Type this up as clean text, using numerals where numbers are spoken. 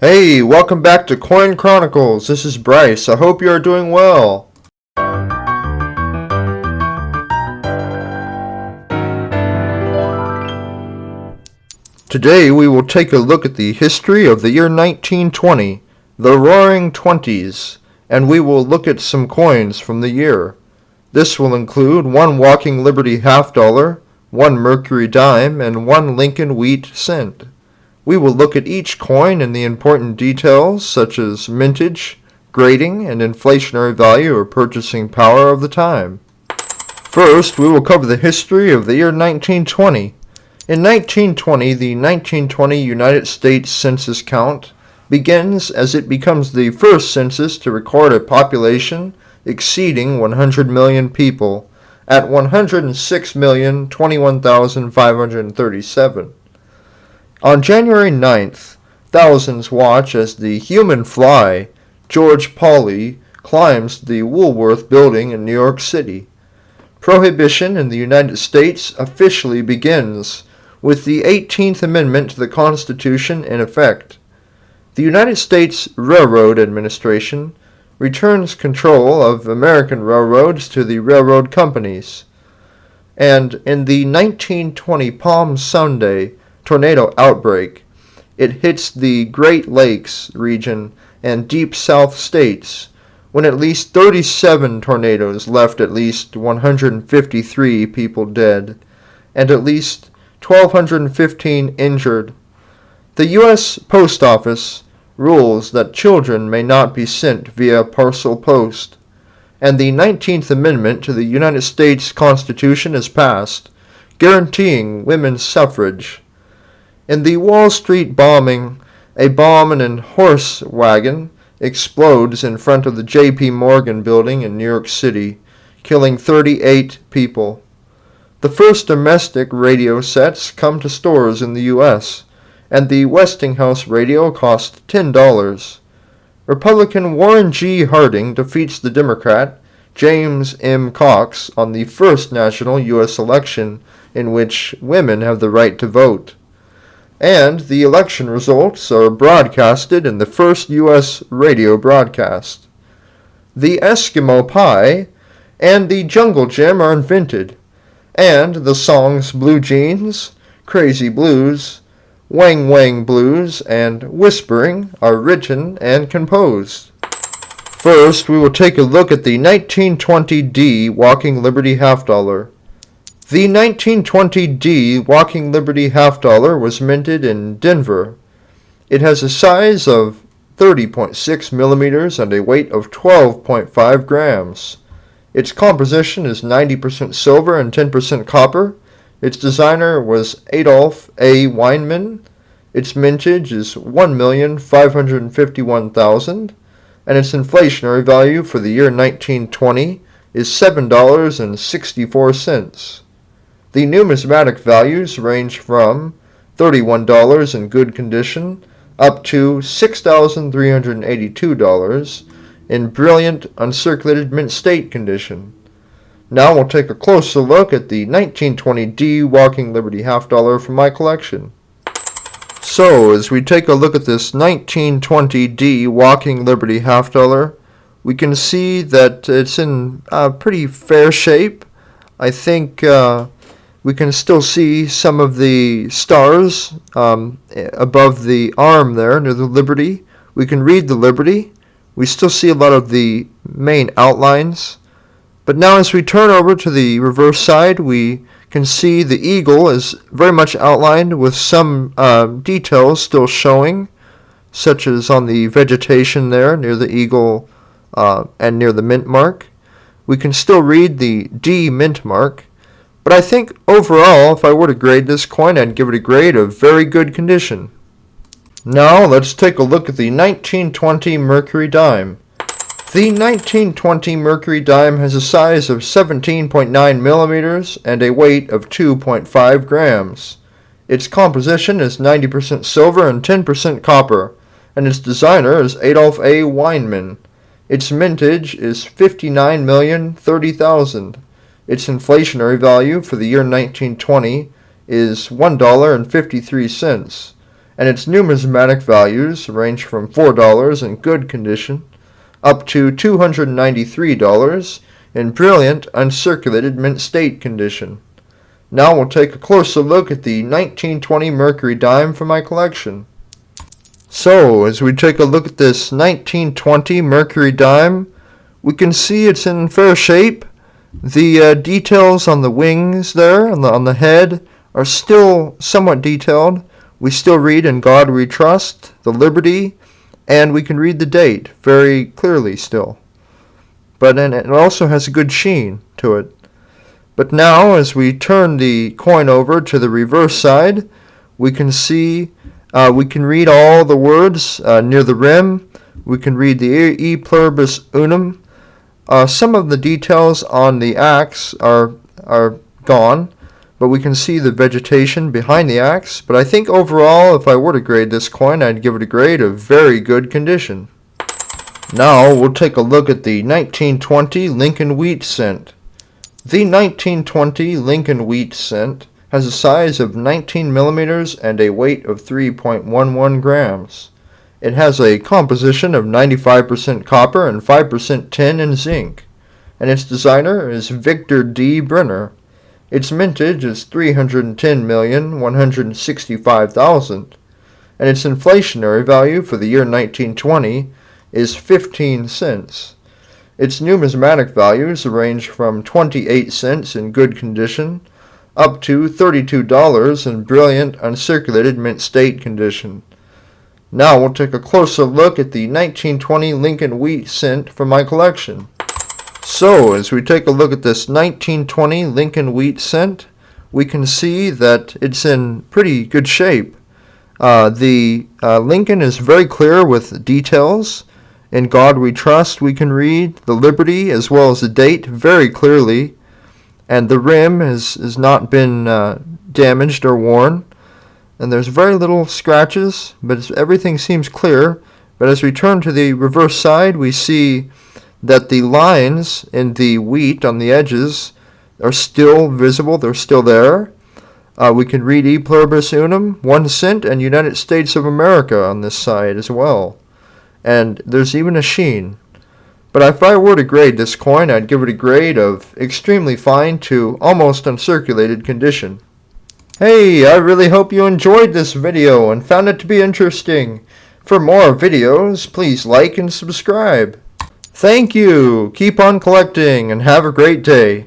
Hey, welcome back to Coin Chronicles. This is Bryce. I hope you are doing well. Today we will take a look at the history of the year 1920, the Roaring Twenties, and we will look at some coins from the year. This will include one Walking Liberty half dollar, one Mercury dime, and one Lincoln wheat cent. We will look at each coin and the important details such as mintage, grading, and inflationary value or purchasing power of the time. First, we will cover the history of the year 1920. In 1920, the 1920 United States Census count begins as it becomes the first census to record a population exceeding 100 million people at 106,021,537. On January 9th, thousands watch as the human fly, George Pauley, climbs the Woolworth Building in New York City. Prohibition in the United States officially begins with the 18th Amendment to the Constitution in effect. The United States Railroad Administration returns control of American railroads to the railroad companies. And in the 1920 Palm Sunday tornado outbreak, it hits the Great Lakes region and deep South states when at least 37 tornadoes left at least 153 people dead and at least 1,215 injured. The U.S. Post Office rules that children may not be sent via parcel post, and the 19th Amendment to the United States Constitution is passed, guaranteeing women's suffrage. In the Wall Street bombing, a bomb in a horse wagon explodes in front of the J.P. Morgan building in New York City, killing 38 people. The first domestic radio sets come to stores in the U.S., and the Westinghouse radio cost $10. Republican Warren G. Harding defeats the Democrat James M. Cox on the first national U.S. election in which women have the right to vote. And the election results are broadcasted in the first U.S. radio broadcast. The Eskimo Pie and the Jungle Gym are invented, and the songs Blue Jeans, Crazy Blues, Wang Wang Blues, and Whispering are written and composed. First, we will take a look at the 1920 D Walking Liberty half dollar. The 1920 D Walking Liberty half dollar was minted in Denver. It has a size of 30.6 millimeters and a weight of 12.5 grams. Its composition is 90% silver and 10% copper. Its designer was Adolph A. Weinman. Its mintage is 1,551,000, and its inflationary value for the year 1920 is $7.64. The numismatic values range from $31 in good condition up to $6,382 in brilliant uncirculated mint state condition. Now we'll take a closer look at the 1920 D Walking Liberty half dollar from my collection. So, as we take a look at this 1920 D Walking Liberty half dollar, we can see that it's in pretty fair shape. I think we can still see some of the stars above the arm there near the Liberty. We can read the Liberty. We still see a lot of the main outlines. But now as we turn over to the reverse side, we can see the eagle is very much outlined with some details still showing, such as on the vegetation there near the eagle and near the mint mark. We can still read the D mint mark. But I think overall, if I were to grade this coin, I'd give it a grade of very good condition. Now let's take a look at the 1920 Mercury dime. The 1920 Mercury dime has a size of 17.9 millimeters and a weight of 2.5 grams. Its composition is 90% silver and 10% copper, and its designer is Adolph A. Weinman. Its mintage is 59,030,000. Its inflationary value for the year 1920 is $1.53, and its numismatic values range from $4 in good condition up to $293 in brilliant, uncirculated mint state condition. Now we'll take a closer look at the 1920 Mercury dime from my collection. So, as we take a look at this 1920 Mercury dime, we can see it's in fair shape. The details on the wings there, on the head, are still somewhat detailed. We still read "In God We Trust," the Liberty, and we can read the date very clearly still. But then it also has a good sheen to it. But now, as we turn the coin over to the reverse side, we can see, we can read all the words near the rim. We can read the E pluribus unum. Some of the details on the axe are gone, but we can see the vegetation behind the axe. But I think overall, if I were to grade this coin, I'd give it a grade of very good condition. Now we'll take a look at the 1920 Lincoln Wheat Cent. The 1920 Lincoln Wheat Cent has a size of 19 millimeters and a weight of 3.11 grams. It has a composition of 95% copper and 5% tin and zinc, and its designer is Victor D. Brenner. Its mintage is 310,165,000, and its inflationary value for the year 1920 is 15 cents. Its numismatic values range from 28 cents in good condition up to $32 in brilliant, uncirculated mint state condition. Now we'll take a closer look at the 1920 Lincoln Wheat Cent from my collection. So, as we take a look at this 1920 Lincoln Wheat Cent, we can see that it's in pretty good shape. The Lincoln is very clear with details. "In God We Trust," we can read the Liberty as well as the date very clearly, and the rim has not been damaged or worn. And there's very little scratches, but everything seems clear. But as we turn to the reverse side, we see that the lines in the wheat on the edges are still visible. They're still there. We can read E pluribus unum, 1 cent, and United States of America on this side as well. And there's even a sheen. But if I were to grade this coin, I'd give it a grade of extremely fine to almost uncirculated condition. Hey, I really hope you enjoyed this video and found it to be interesting. For more videos, please like and subscribe. Thank you. Keep on collecting and have a great day.